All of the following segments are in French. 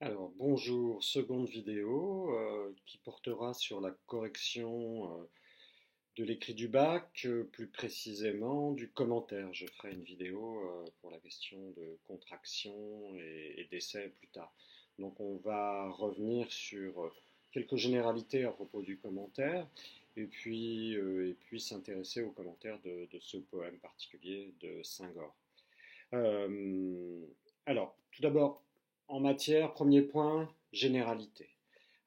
Alors bonjour, seconde vidéo qui portera sur la correction de l'écrit du bac, plus précisément du commentaire. Je ferai une vidéo pour la question de contraction et d'essai plus tard. Donc on va revenir sur quelques généralités à propos du commentaire et puis s'intéresser au commentaire de ce poème particulier de Senghor. Euh, alors, tout d'abord, en matière, premier point, généralité.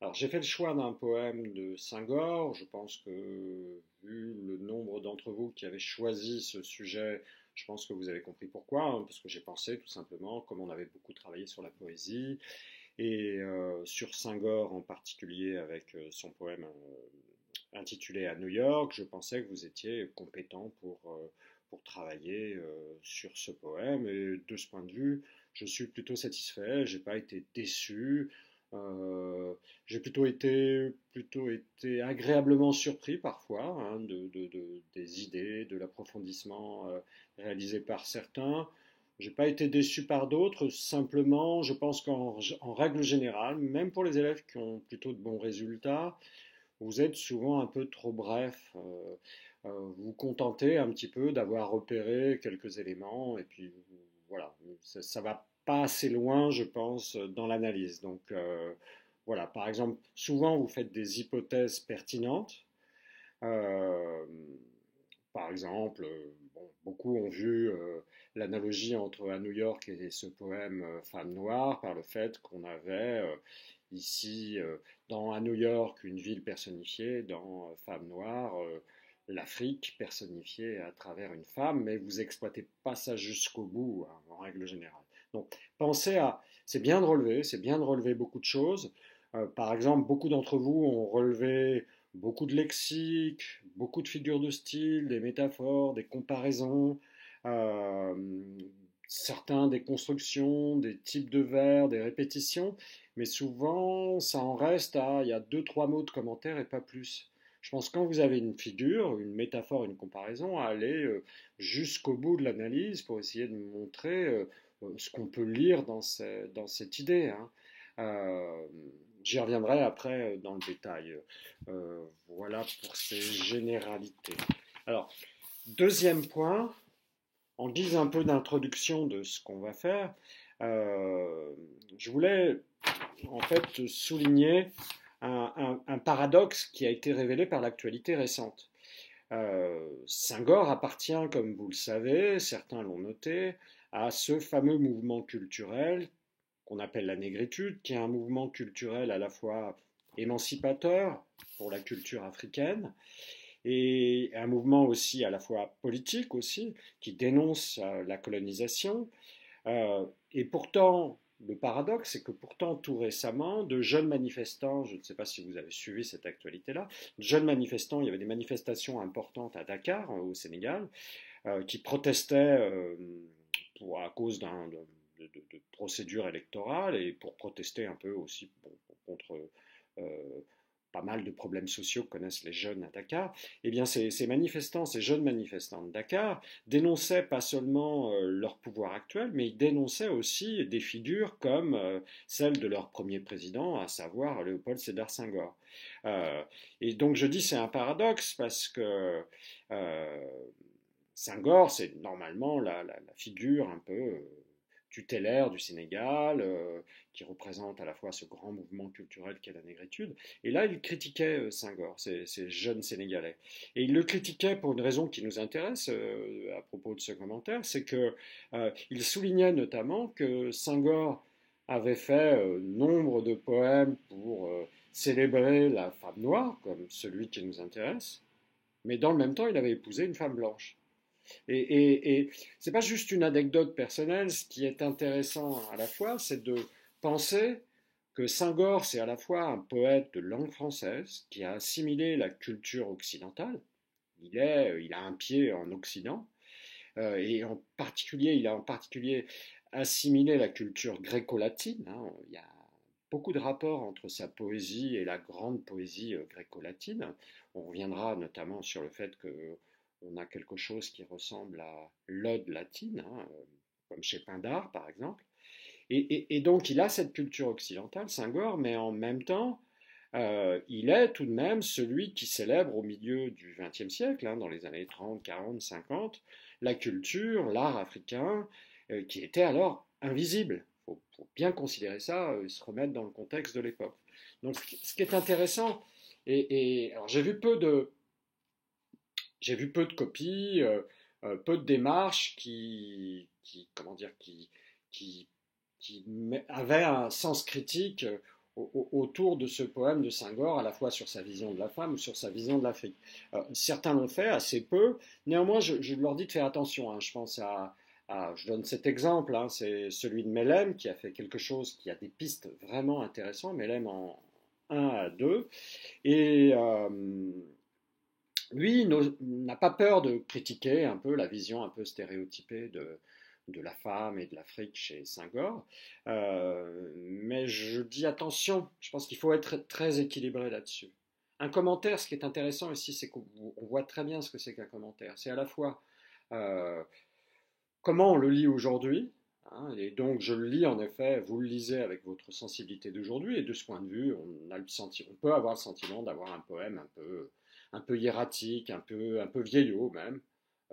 Alors, j'ai fait le choix d'un poème de Senghor. Je pense que, vu le nombre d'entre vous qui avez choisi ce sujet, je pense que vous avez compris pourquoi, hein, parce que j'ai pensé tout simplement, comme on avait beaucoup travaillé sur la poésie, et sur Senghor en particulier avec son poème intitulé À New York, je pensais que vous étiez compétent pour travailler sur ce poème. Et de ce point de vue, je suis plutôt satisfait, j'ai pas été déçu. Euh, j'ai plutôt été agréablement surpris parfois hein, des idées, de l'approfondissement réalisé par certains. J'ai pas été déçu par d'autres, simplement je pense qu'en règle générale, même pour les élèves qui ont plutôt de bons résultats, vous êtes souvent un peu trop bref. Vous vous contentez un petit peu d'avoir repéré quelques éléments et puis voilà, ça va pas assez loin, je pense, dans l'analyse. Donc voilà, par exemple, souvent vous faites des hypothèses pertinentes. Euh, Par exemple, bon, beaucoup ont vu l'analogie entre À New York et ce poème Femme noire par le fait qu'on avait ici dans À New York une ville personnifiée, dans Femme noire l'Afrique personnifiée à travers une femme, mais vous exploitez pas ça jusqu'au bout hein, en règle générale. Donc pensez à, c'est bien de relever beaucoup de choses. Par exemple, beaucoup d'entre vous ont relevé beaucoup de lexique, beaucoup de figures de style, des métaphores, des comparaisons, euh, certains des constructions, des types de vers, des répétitions, mais souvent ça en reste à, il y a deux, trois mots de commentaire et pas plus. Je pense que quand vous avez une figure, une métaphore, une comparaison, à aller jusqu'au bout de l'analyse pour essayer de montrer ce qu'on peut lire dans cette idée. Hein. Euh, J'y reviendrai après dans le détail. Voilà pour ces généralités. Alors, deuxième point, en guise un peu d'introduction de ce qu'on va faire, euh, je voulais en fait souligner un paradoxe qui a été révélé par l'actualité récente. Senghor appartient, comme vous le savez, certains l'ont noté, à ce fameux mouvement culturel qu'on appelle la négritude, qui est un mouvement culturel à la fois émancipateur pour la culture africaine et un mouvement aussi à la fois politique aussi, qui dénonce la colonisation. Et pourtant, le paradoxe, c'est que pourtant, tout récemment, de jeunes manifestants, je ne sais pas si vous avez suivi cette actualité-là, de jeunes manifestants, il y avait des manifestations importantes à Dakar, au Sénégal, qui protestaient à cause de procédures électorales et pour protester un peu aussi contre euh, pas mal de problèmes sociaux que connaissent les jeunes à Dakar, eh bien ces manifestants, ces jeunes manifestants de Dakar, dénonçaient pas seulement leur pouvoir actuel, mais ils dénonçaient aussi des figures comme celle de leur premier président, à savoir Léopold Sédar Senghor. Euh, et donc je dis c'est un paradoxe parce que euh, Senghor, c'est normalement la figure un peu tutélaire du Sénégal, qui représente à la fois ce grand mouvement culturel qu'est la négritude. Et là, il critiquait Senghor, ces jeunes Sénégalais. Et il le critiquait pour une raison qui nous intéresse à propos de ce commentaire, c'est que il soulignait notamment que Senghor avait fait nombre de poèmes pour célébrer la femme noire, comme celui qui nous intéresse, mais dans le même temps, il avait épousé une femme blanche. Et c'est pas juste une anecdote personnelle, ce qui est intéressant à la fois, c'est de penser que Senghor, c'est à la fois un poète de langue française qui a assimilé la culture occidentale, il a un pied en Occident, et en particulier, il a en particulier assimilé la culture gréco-latine. Hein. Il y a beaucoup de rapports entre sa poésie et la grande poésie gréco-latine. On reviendra notamment sur le fait que on a quelque chose qui ressemble à l'ode latine, hein, comme chez Pindare par exemple. Et donc il a cette culture occidentale, Senghor, mais en même temps, il est tout de même celui qui célèbre au milieu du XXe siècle, hein, dans les années 30, 40, 50, la culture, l'art africain, qui était alors invisible. Faut bien considérer ça, se remettre dans le contexte de l'époque. Donc ce qui est intéressant, alors j'ai vu peu de copies, peu de démarches comment dire, qui, qui avaient un sens critique autour de ce poème de Senghor, à la fois sur sa vision de la femme ou sur sa vision de l'Afrique. Certains l'ont fait, assez peu. Néanmoins, je leur dis de faire attention. Hein. Je pense je donne cet exemple, hein, c'est celui de Melem qui a fait quelque chose qui a des pistes vraiment intéressantes. Melem en 1 à 2. Et lui n'a pas peur de critiquer un peu la vision un peu stéréotypée de la femme et de l'Afrique chez Senghor. Mais je dis attention, je pense qu'il faut être très équilibré là-dessus. Un commentaire, ce qui est intéressant ici, c'est qu'on voit très bien ce que c'est qu'un commentaire. C'est à la fois euh, comment on le lit aujourd'hui, hein, et donc je le lis en effet, vous le lisez avec votre sensibilité d'aujourd'hui, et de ce point de vue, on peut avoir le sentiment d'avoir un poème un peu hiératique, un peu vieillot même.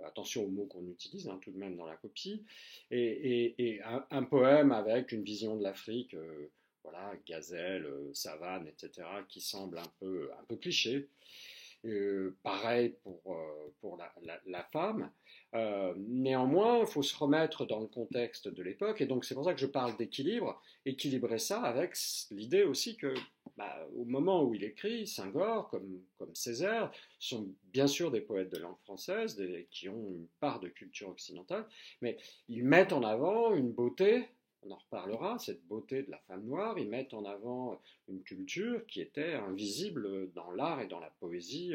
Attention aux mots qu'on utilise, hein, tout de même dans la copie, et un poème avec une vision de l'Afrique, voilà, gazelle, savane, etc., qui semble un peu cliché. Pareil pour la femme. Néanmoins, il faut se remettre dans le contexte de l'époque, et donc c'est pour ça que je parle d'équilibre, équilibrer ça avec l'idée aussi que, bah, au moment où il écrit, Senghor, comme Césaire, sont bien sûr des poètes de langue française, qui ont une part de culture occidentale, mais ils mettent en avant une beauté, on en reparlera, cette beauté de la femme noire, ils mettent en avant une culture qui était invisible dans l'art et dans la poésie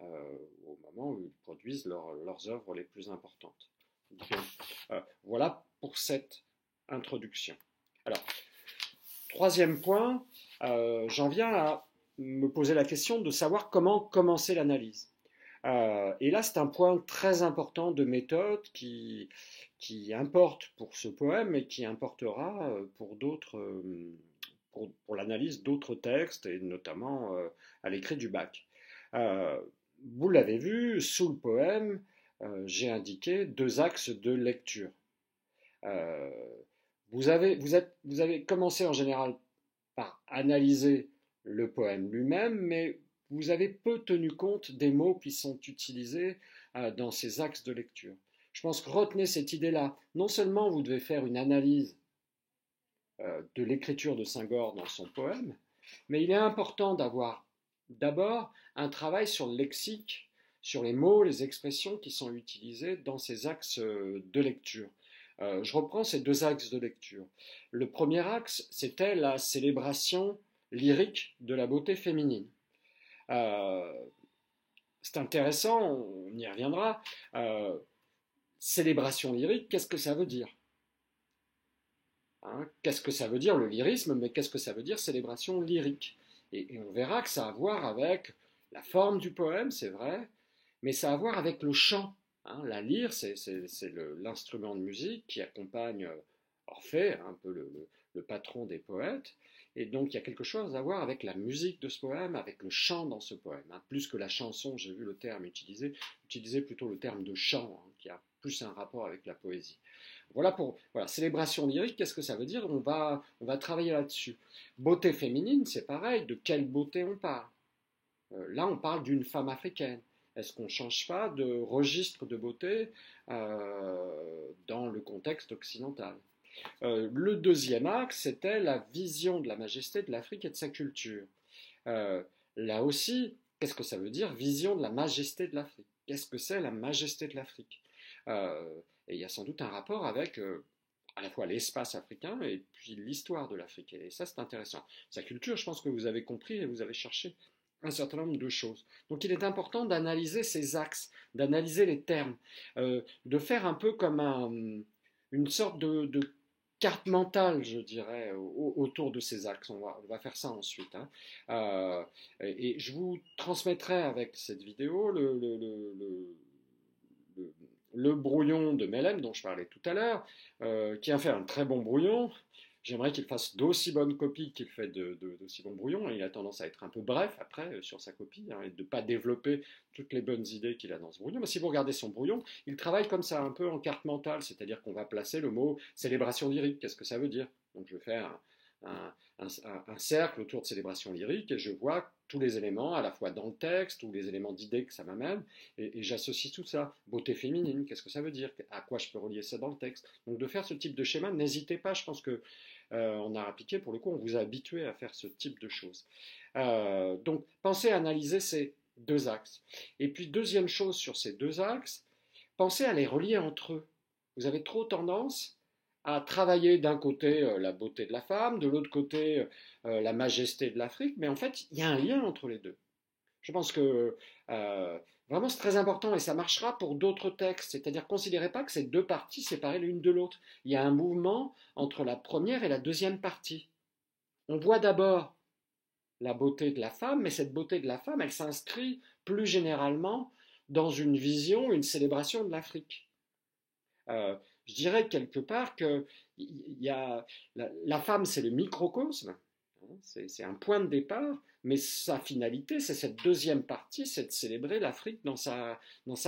au moment où ils produisent leurs œuvres les plus importantes. Donc, voilà pour cette introduction. Alors, troisième point, j'en viens à me poser la question de savoir comment commencer l'analyse. Et là, c'est un point très important de méthode qui importe pour ce poème et qui importera pour d'autres, pour l'analyse d'autres textes, et notamment à l'écrit du bac. Euh, Vous l'avez vu, sous le poème, j'ai indiqué deux axes de lecture. Euh, vous avez commencé en général par analyser le poème lui-même, mais vous avez peu tenu compte des mots qui sont utilisés dans ces axes de lecture. Je pense que retenez cette idée-là. Non seulement vous devez faire une analyse de l'écriture de Senghor dans son poème, mais il est important d'avoir d'abord un travail sur le lexique, sur les mots, les expressions qui sont utilisés dans ces axes de lecture. Je reprends ces deux axes de lecture. Le premier axe, c'était la célébration lyrique de la beauté féminine. Euh, c'est intéressant, on y reviendra. Célébration lyrique, qu'est-ce que ça veut dire? Hein, qu'est-ce que ça veut dire le lyrisme, mais qu'est-ce que ça veut dire célébration lyrique? Et on verra que ça a à voir avec la forme du poème, c'est vrai, mais ça a à voir avec le chant. Hein. La lyre, c'est l'instrument de musique qui accompagne Orphée, un peu le patron des poètes. Et donc il y a quelque chose à voir avec la musique de ce poème, avec le chant dans ce poème. Hein. Plus que la chanson, j'ai vu le terme utiliser plutôt le terme de chant, hein, qui a plus un rapport avec la poésie. Voilà, célébration lyrique, qu'est-ce que ça veut dire on va travailler là-dessus. Beauté féminine, c'est pareil, de quelle beauté on parle? Là, on parle d'une femme africaine. Est-ce qu'on ne change pas de registre de beauté dans le contexte occidental? Le deuxième axe, c'était la vision de la majesté de l'Afrique et de sa culture. Euh, Là aussi, qu'est-ce que ça veut dire, vision de la majesté de l'Afrique? Qu'est-ce que c'est la majesté de l'Afrique? Et il y a sans doute un rapport avec à la fois l'espace africain et puis l'histoire de l'Afrique. Et ça, c'est intéressant. Sa culture, je pense que vous avez compris et vous avez cherché un certain nombre de choses. Donc il est important d'analyser ces axes, d'analyser les termes, de faire un peu comme une sorte de carte mentale, je dirais, autour de ces axes. On va faire ça ensuite. Hein. Et je vous transmettrai avec cette vidéo le brouillon de Melem dont je parlais tout à l'heure, qui a fait un très bon brouillon, J'aimerais qu'il fasse d'aussi bonnes copies qu'il fait d'aussi bons brouillons. Et il a tendance à être un peu bref après sur sa copie hein, et de ne pas développer toutes les bonnes idées qu'il a dans ce brouillon. Mais si vous regardez son brouillon, il travaille comme ça, un peu en carte mentale, c'est-à-dire qu'on va placer le mot célébration lyrique. Qu'est-ce que ça veut dire? Donc je fais un cercle autour de célébration lyrique et je vois tous les éléments à la fois dans le texte ou les éléments d'idées que ça m'amène et j'associe tout ça. Beauté féminine, qu'est-ce que ça veut dire? À quoi je peux relier ça dans le texte? Donc de faire ce type de schéma, n'hésitez pas, je pense que on a appliqué, pour le coup, on vous a habitué à faire ce type de choses. Donc pensez à analyser ces deux axes. Et puis deuxième chose sur ces deux axes, pensez à les relier entre eux. Vous avez trop tendance à travailler d'un côté la beauté de la femme, de l'autre côté la majesté de l'Afrique, mais en fait, il y a un lien entre les deux. Je pense que vraiment c'est très important et ça marchera pour d'autres textes, c'est-à-dire considérez pas que c'est deux parties séparées l'une de l'autre. Il y a un mouvement entre la première et la deuxième partie. On voit d'abord la beauté de la femme, mais cette beauté de la femme, elle s'inscrit plus généralement dans une vision, une célébration de l'Afrique. Euh, je dirais quelque part que la femme, c'est le microcosme, hein, c'est un point de départ, mais sa finalité, c'est cette deuxième partie, c'est de célébrer l'Afrique dans sa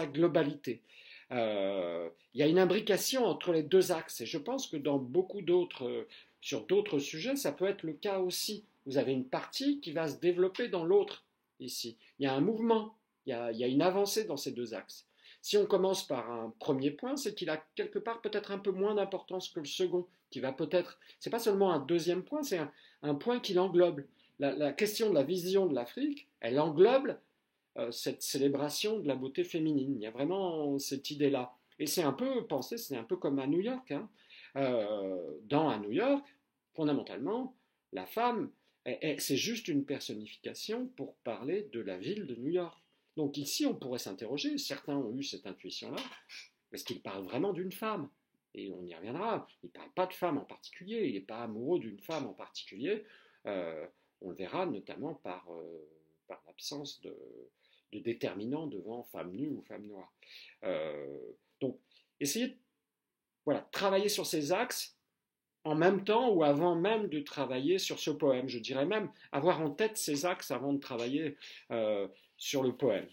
globalité. Il y a une imbrication entre les deux axes, et je pense que dans beaucoup d'autres, sur d'autres sujets, ça peut être le cas aussi. Vous avez une partie qui va se développer dans l'autre ici. Il y a un mouvement, il y a une avancée dans ces deux axes. Si on commence par un premier point, c'est qu'il a quelque part peut-être un peu moins d'importance que le second, qui va peut-être, c'est pas seulement un deuxième point, c'est un point qui l'englobe. La question de la vision de l'Afrique, elle englobe cette célébration de la beauté féminine. Il y a vraiment cette idée-là. Et c'est un peu pensé, c'est un peu comme à New York. Hein. À New York, fondamentalement, la femme, c'est juste une personnification pour parler de la ville de New York. Donc ici, on pourrait s'interroger, certains ont eu cette intuition-là, est-ce qu'il parle vraiment d'une femme? Et on y reviendra, il ne parle pas de femme en particulier, il n'est pas amoureux d'une femme en particulier, on le verra notamment par l'absence de déterminant devant femme nue ou femme noire. Donc, essayez de voilà, travailler sur ces axes en même temps ou avant même de travailler sur ce poème. Je dirais même avoir en tête ces axes avant de travailler sur le poème.